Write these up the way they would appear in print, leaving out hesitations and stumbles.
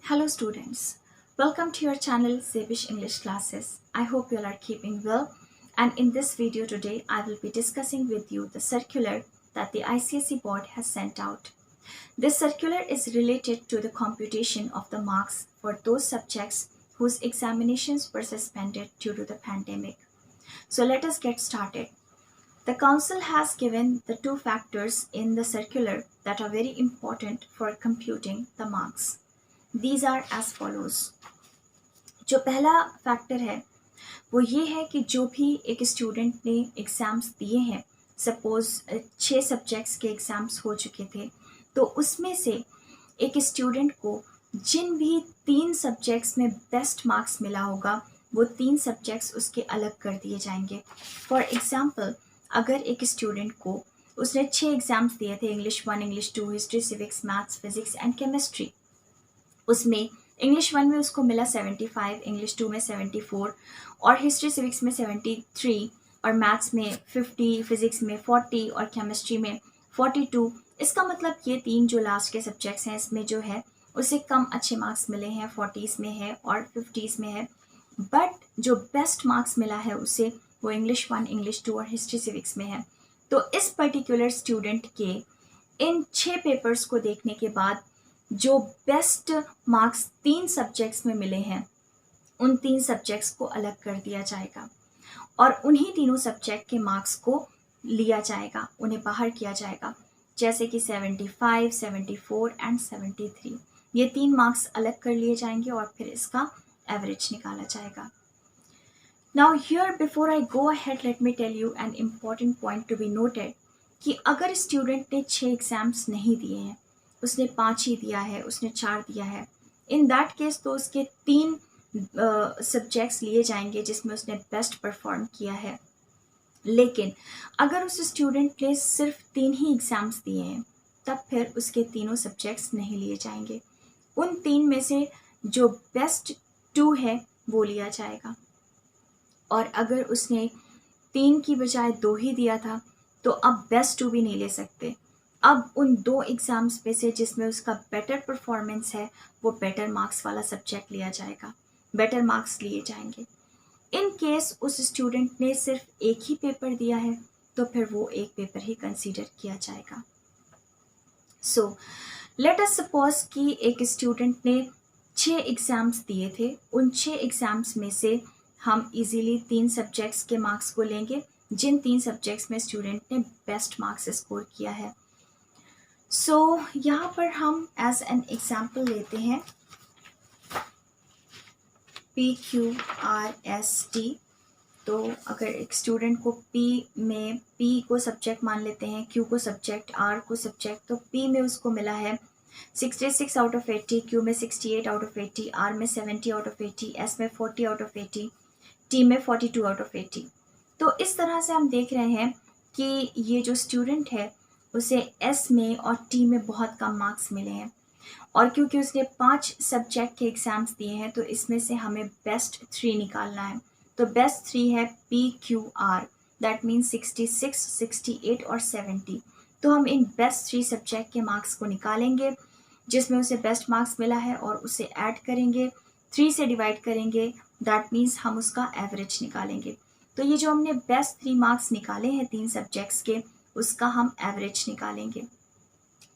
Hello students, welcome to your channel Zebish English Classes. I hope you all are keeping well, and in this video today I will be discussing with you the circular that the ICSE board has sent out. This circular is related to the computation of the marks for those subjects whose examinations were suspended due to the pandemic. So let us get started. The council has given the two factors in the circular that are very important for computing the marks. These are as follows. जो पहला factor है वो ये है कि जो भी एक स्टूडेंट ने एग्ज़ाम्स दिए हैं, सपोज़ 6 सब्जेक्ट्स के एग्ज़ाम्स हो चुके थे, तो उसमें से एक स्टूडेंट को जिन भी 3 सब्जेक्ट्स में बेस्ट मार्क्स मिला होगा वो 3 सब्जेक्ट्स उसके अलग कर दिए जाएंगे. फॉर एग्ज़ाम्पल, अगर एक स्टूडेंट को उसने 6 एग्ज़ाम्स दिए थे, English 1, English 2, history, civics, maths, physics and chemistry. उसमें इंग्लिश 1 में उसको मिला 75, इंग्लिश 2 में 74 और हिस्ट्री सिविक्स में 73 और मैथ्स में 50, फिज़िक्स में 40 और केमिस्ट्री में 42. इसका मतलब ये 3 जो लास्ट के सब्जेक्ट्स हैं इसमें जो है उसे कम अच्छे मार्क्स मिले हैं, 40s में है और 50s में है. बट जो बेस्ट मार्क्स मिला है उसे वो इंग्लिश 1, इंग्लिश 2 और हिस्ट्री सिविक्स में है. तो इस पर्टिकुलर स्टूडेंट के इन 6 पेपर्स को देखने के बाद जो बेस्ट मार्क्स 3 सब्जेक्ट्स में मिले हैं उन 3 सब्जेक्ट्स को अलग कर दिया जाएगा और उन्हीं तीनों सब्जेक्ट के मार्क्स को लिया जाएगा, उन्हें बाहर किया जाएगा, जैसे कि 75, 74 एंड 73. ये 3 मार्क्स अलग कर लिए जाएंगे और फिर इसका एवरेज निकाला जाएगा. Now here before I go ahead let me tell you an important point to be noted कि अगर स्टूडेंट ने 6 एग्ज़ाम्स नहीं दिए हैं, उसने 5 ही दिया है, उसने 4 दिया है, इन दैट केस तो उसके 3 सब्जेक्ट्स लिए जाएंगे जिसमें उसने बेस्ट परफॉर्म किया है. लेकिन अगर उस स्टूडेंट ने सिर्फ 3 ही एग्ज़ाम्स दिए हैं तब फिर उसके तीनों सब्जेक्ट्स नहीं लिए जाएंगे. उन 3 में से जो बेस्ट 2 है वो लिया जाएगा. और अगर उसने 3 की बजाय 2 ही दिया था तो अब बेस्ट 2 भी नहीं ले सकते. अब उन 2 एग्ज़ाम्स में से जिसमें उसका बेटर परफॉर्मेंस है वो बेटर मार्क्स वाला सब्जेक्ट लिया जाएगा, बेटर मार्क्स लिए जाएंगे. इन केस उस स्टूडेंट ने सिर्फ एक ही पेपर दिया है तो फिर वो एक पेपर ही कंसीडर किया जाएगा. सो लेट अस सपोज कि एक स्टूडेंट ने 6 एग्ज़ाम्स दिए थे. उन 6 एग्ज़ाम्स में से हम इजीली 3 सब्जेक्ट्स के मार्क्स को लेंगे जिन 3 सब्जेक्ट्स में स्टूडेंट ने बेस्ट मार्क्स स्कोर किया है. सो यहाँ पर हम एज एन एग्जाम्पल लेते हैं PQRST. तो अगर एक स्टूडेंट को P को सब्जेक्ट मान लेते हैं, Q को सब्जेक्ट, R को सब्जेक्ट, तो P में उसको मिला है 66 आउट ऑफ 80, Q में 68 आउट ऑफ 80, R में 70 आउट ऑफ 80, S में 40 आउट ऑफ 80, T में 42 आउट ऑफ 80. तो इस तरह से हम देख रहे हैं कि ये जो स्टूडेंट है उसे S में और T में बहुत कम मार्क्स मिले हैं और क्योंकि उसने 5 सब्जेक्ट के एग्ज़ाम्स दिए हैं तो इसमें से हमें बेस्ट 3 निकालना है. तो बेस्ट 3 है PQR, दैट मीन्स 66, 68 और 70. तो हम इन बेस्ट 3 सब्जेक्ट के मार्क्स को निकालेंगे जिसमें उसे बेस्ट मार्क्स मिला है और उसे ऐड करेंगे, 3 से डिवाइड करेंगे, दैट मीन्स हम उसका एवरेज निकालेंगे. तो ये जो हमने बेस्ट 3 मार्क्स निकाले हैं 3 सब्जेक्ट्स के उसका हम एवरेज निकालेंगे.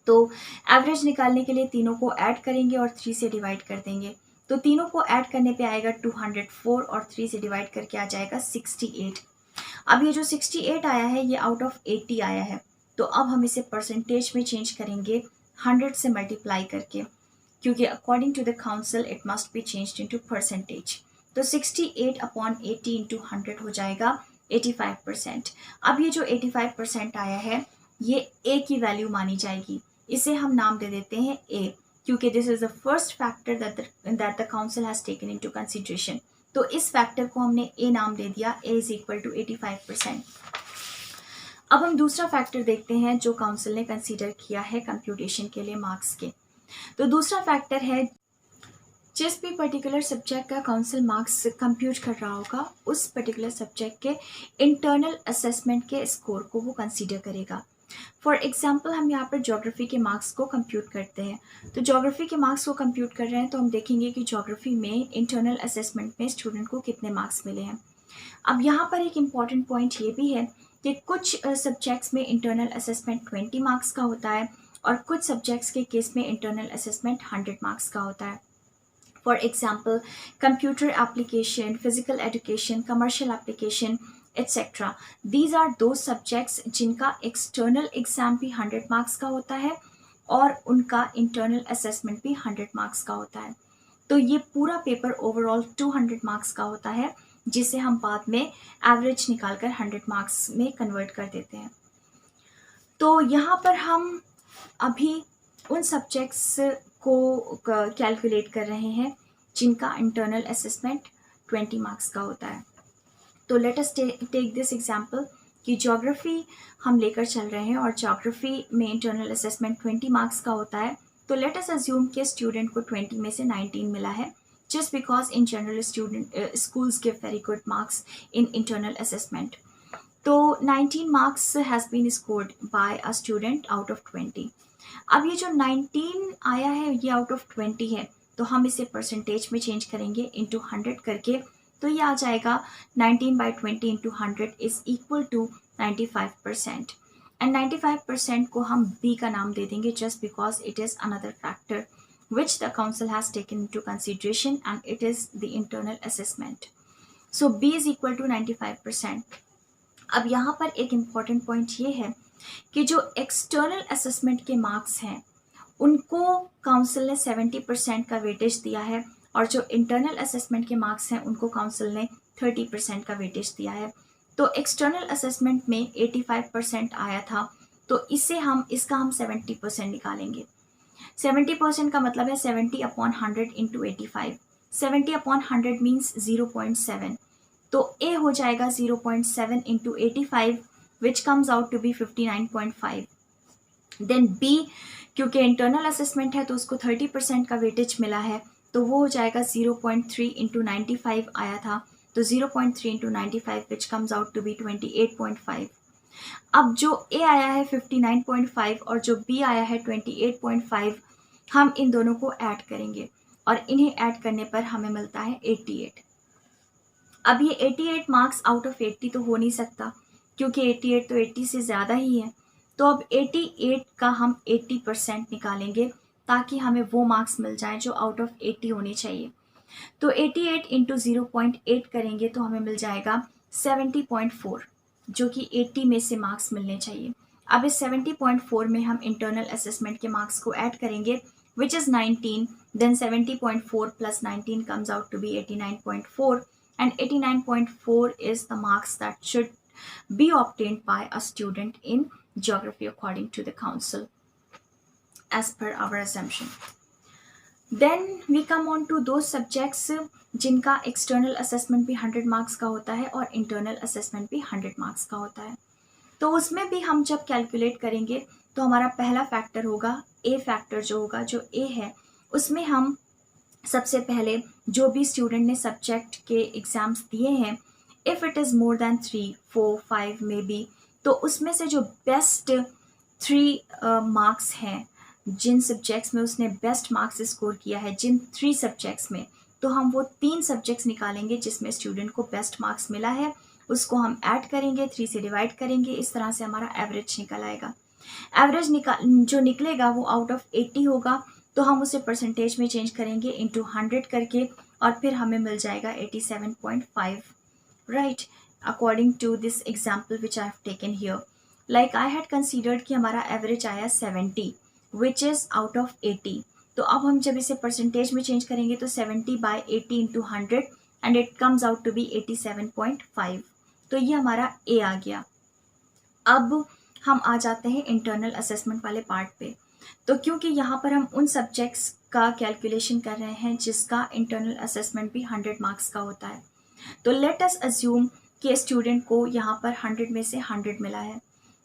तो एवरेज निकालने के लिए तीनों को ऐड करेंगे और 3 से डिवाइड कर देंगे. तो तीनों को ऐड करने पे आएगा 204 और 3 से डिवाइड करके आ जाएगा 68. अब ये जो 68 आया है ये आउट ऑफ 80 आया है. तो अब हम इसे परसेंटेज में चेंज करेंगे 100 से मल्टीप्लाई करके, क्योंकि according to the council it must be changed into percentage. तो 68 अपॉन 80 इंटू 100 हो जाएगा 85%. अब ये जो 85% आया है ये A की वैल्यू मानी जाएगी. इसे हम नाम दे देते हैं A, क्योंकि this is the first factor that the council has taken into consideration. तो इस फैक्टर को हमने A नाम दे दिया. A is equal to 85%. अब हम दूसरा फैक्टर देखते हैं जो काउंसिल ने कंसीडर किया है कंप्यूटेशन के लिए मार्क्स के. तो दूसरा फैक्टर है जिस भी पर्टिकुलर सब्जेक्ट का काउंसिल मार्क्स कंप्यूट कर रहा होगा उस पर्टिकुलर सब्जेक्ट के इंटरनल असेसमेंट के स्कोर को वो कंसीडर करेगा. फॉर एग्जाम्पल हम यहाँ पर ज्योग्राफी के मार्क्स को कंप्यूट करते हैं। तो ज्योग्राफी के मार्क्स को कंप्यूट कर रहे हैं तो हम देखेंगे कि ज्योग्राफी में इंटरनल असेसमेंट में स्टूडेंट को कितने मार्क्स मिले हैं। अब यहाँ पर एक इम्पॉर्टेंट पॉइंट ये भी है कि कुछ सब्जेक्ट्स में इंटरनल असेसमेंट 20 मार्क्स का होता है और कुछ सब्जेक्ट्स के केस में इंटरनल असेसमेंट 100 मार्क्स का होता है। For example computer application, physical education, commercial application etc. These are those subjects जिनका एक्सटर्नल एग्जाम भी 100 मार्क्स का होता है और उनका इंटरनल असेसमेंट भी 100 मार्क्स का होता है। तो ये पूरा पेपर ओवरऑल 200 मार्क्स का होता है, जिसे हम बाद में एवरेज निकालकर 100 मार्क्स में कन्वर्ट कर देते हैं। तो यहाँ पर हम अभी उन सब्जेक्ट्स को कैलकुलेट कर रहे हैं जिनका इंटरनल असेसमेंट 20 मार्क्स का होता है। तो let us take this example कि ज्योग्राफी हम लेकर चल रहे हैं और ज्योग्राफी में इंटरनल असेसमेंट 20 मार्क्स का होता है। तो लेट अस अज्यूम कि स्टूडेंट को 20 में से 19 मिला है, just because in general schools give very good marks in internal assessment. तो 19 marks has been scored by a student out of 20. अब ये जो 19 आया है ये आउट ऑफ 20 है, तो हम इसे परसेंटेज में चेंज करेंगे इंटू 100 करके, तो ये आ जाएगा 19/20 into 100 is equal to 95%। And 95% को हम बी का नाम दे देंगे just because it is another factor which the council has taken into consideration and it is the internal assessment. So B is equal to 95%. अब यहाँ पर एक इम्पॉर्टेंट पॉइंट ये है कि जो एक्सटर्नल असेसमेंट के मार्क्स हैं उनको काउंसिल ने 70% का वेटेज दिया है और जो इंटरनल असेसमेंट के मार्क्स हैं उनको काउंसिल ने 30% का वेटेज दिया है। तो एक्सटर्नल असेसमेंट में 85% आया था, तो इसका हम 70% निकालेंगे। 70% का मतलब है 70/100 इंटू 85। 70/100 मीन्स 0.7, तो A हो जाएगा 0.7 into 85 which comes out to be 59.5। Then B क्योंकि इंटरनल असेसमेंट है तो उसको 30% का वेटेज मिला है, तो वो हो जाएगा 0.3 इंटू 95 आया था, तो 0.3 into 95 which comes out to be 28.5। अब जो A आया है 59.5 और जो B आया है 28.5, हम इन दोनों को ऐड करेंगे और इन्हें ऐड करने पर हमें मिलता है 88। अब ये 88 मार्क्स आउट ऑफ 80 तो हो नहीं सकता क्योंकि 88 तो 80 से ज़्यादा ही है, तो अब 88 का हम 80% निकालेंगे ताकि हमें वो मार्क्स मिल जाएं जो आउट ऑफ 80 होने चाहिए। तो 88 इंटू 0.8 करेंगे तो हमें मिल जाएगा 70.4, जो कि 80 में से मार्क्स मिलने चाहिए। अब इस 70.4 में हम इंटरनल असेसमेंट के मार्क्स को ऐड करेंगे which is 19, then 70.4 plus 19 comes out to be 89.4 and 89.4 is the marks that should be obtained by a student in geography according to the council as per our assumption. Then we come on to those subjects जिनका external assessment भी 100 marks का होता है और internal assessment भी 100 marks का होता है। तो उसमें भी हम जब कैलकुलेट करेंगे तो हमारा पहला फैक्टर होगा ए फैक्टर, जो होगा जो ए है उसमें हम सबसे पहले जो भी स्टूडेंट ने सब्जेक्ट के एग्ज़ाम्स दिए हैं, if it is more than 3, 4, 5 may be, तो उसमें से जो बेस्ट 3 मार्क्स हैं, जिन सब्जेक्ट्स में उसने बेस्ट मार्क्स स्कोर किया है, जिन 3 सब्जेक्ट्स में, तो हम वो 3 सब्जेक्ट्स निकालेंगे जिसमें स्टूडेंट को बेस्ट मार्क्स मिला है, उसको हम ऐड करेंगे, 3 से डिवाइड करेंगे, इस तरह से हमारा एवरेज निकल आएगा। एवरेज जो निकलेगा वो आउट ऑफ 80 होगा, तो हम उसे परसेंटेज में चेंज करेंगे इंटू 100 करके और फिर हमें मिल जाएगा 87.5, right, according to this example which I have taken here. Like I had considered कि हमारा एवरेज आया 70 विच इज़ आउट ऑफ 80, तो अब हम जब इसे परसेंटेज में चेंज करेंगे तो 70/80 into 100 and it comes out to be 87.5, तो ये हमारा ए आ गया। अब हम आ जाते हैं इंटरनल असेसमेंट वाले पार्ट पे। तो क्योंकि यहाँ पर हम उन सब्जेक्ट्स का कैलकुलेशन कर रहे हैं जिसका इंटरनल असेसमेंट भी 100 मार्क्स का होता है, तो लेट अस अज्यूम कि स्टूडेंट को यहाँ पर 100 में से 100 मिला है।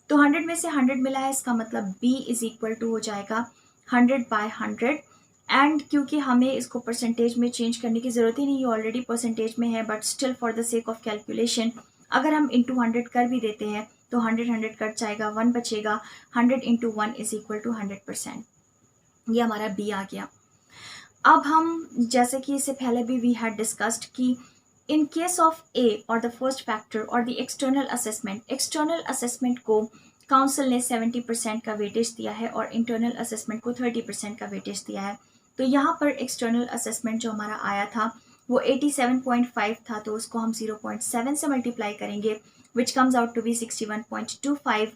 तो 100 में से 100 मिला है, इसका मतलब B इज़ इक्वल टू हो जाएगा 100/100। एंड क्योंकि हमें इसको परसेंटेज में चेंज करने की ज़रूरत ही नहीं, ये ऑलरेडी परसेंटेज में है, but still for the sake of calculation अगर हम इंटू 100 कर भी देते हैं तो 100 कट जाएगा, 1 बचेगा, 100 इंटू 1 इज इक्वल टू 100%। ये हमारा बी आ गया। अब हम जैसे कि इससे पहले भी वी हैड डिस्कस्ड कि इन केस ऑफ ए और द फर्स्ट फैक्टर और द एक्सटर्नल असेसमेंट को काउंसिल ने 70% का वेटेज दिया है और इंटरनल असेसमेंट को 30% का वेटेज दिया है। तो यहाँ पर एक्सटर्नल असेसमेंट जो हमारा आया था वो 87.5 था, तो उसको हम 0.7 से मल्टीप्लाई करेंगे which comes out to be 61.25।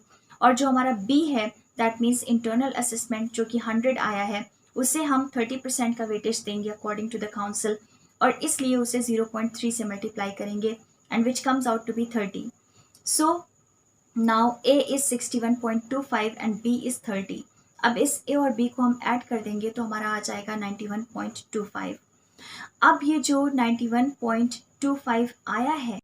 और जो हमारा बी है दैट मीन्स इंटरनल असेसमेंट जो कि 100 आया है उसे हम 30% का वेटेज देंगे अकॉर्डिंग टू द काउंसिल, और इसलिए उसे 0.3 से मल्टीप्लाई करेंगे and which comes out to be 30। So now A is 61.25 and B is 30। अब इस ए और बी को हम ऐड कर देंगे तो हमारा आ जाएगा 91.25। अब ये जो 91.25 आया है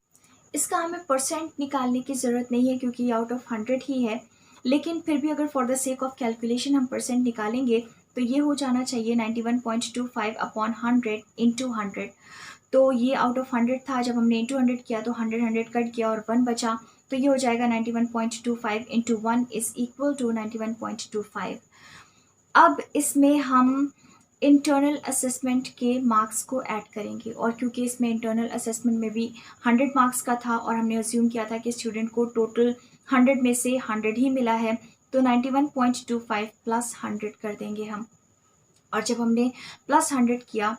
इसका हमें परसेंट निकालने की ज़रूरत नहीं है क्योंकि ये आउट ऑफ 100 ही है, लेकिन फिर भी अगर for the sake of calculation हम परसेंट निकालेंगे तो ये हो जाना चाहिए 91.25 अपॉन 100 इंटू 100। तो ये आउट ऑफ 100 था, जब हमने इंटू 100 किया तो 100 कट गया और 1 बचा, तो ये हो जाएगा 91.25 इंटू 1 इज इक्वल टू 91.25। अब इसमें हम इंटरनल असेसमेंट के मार्क्स को ऐड करेंगे, और क्योंकि इसमें इंटरनल असेसमेंट में भी 100 मार्क्स का था और हमने अज्यूम किया था कि स्टूडेंट को टोटल 100 में से 100 ही मिला है, तो 91.25 प्लस 100 कर देंगे हम। और जब हमने प्लस 100 किया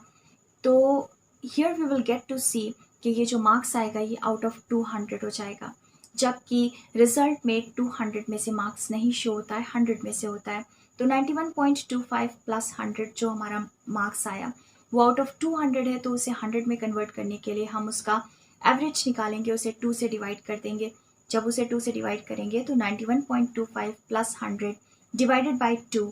तो here we will get to see कि ये जो मार्क्स आएगा ये आउट ऑफ 200 हो जाएगा, जबकि रिजल्ट में 200 में से मार्क्स नहीं शो होता है, 100 में से होता है। तो 91.25 प्लस 100 जो हमारा मार्क्स आया वो आउट ऑफ 200 है, तो उसे 100 में कन्वर्ट करने के लिए हम उसका एवरेज निकालेंगे, उसे 2 से डिवाइड कर देंगे। जब उसे 2 से डिवाइड करेंगे तो 91.25 plus 100 divided by 2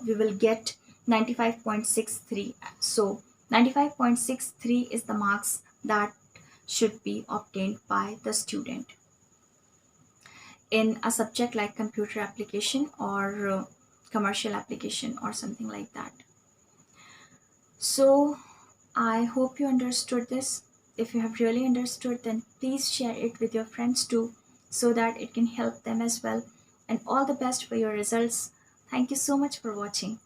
we will get 95.63. So 95.63 is the marks that should be obtained by the student in a subject like computer application or commercial application or something like that. So I hope you understood this. If you have really understood, then please share it with your friends too so that it can help them as well. And all the best for your results. Thank you so much for watching.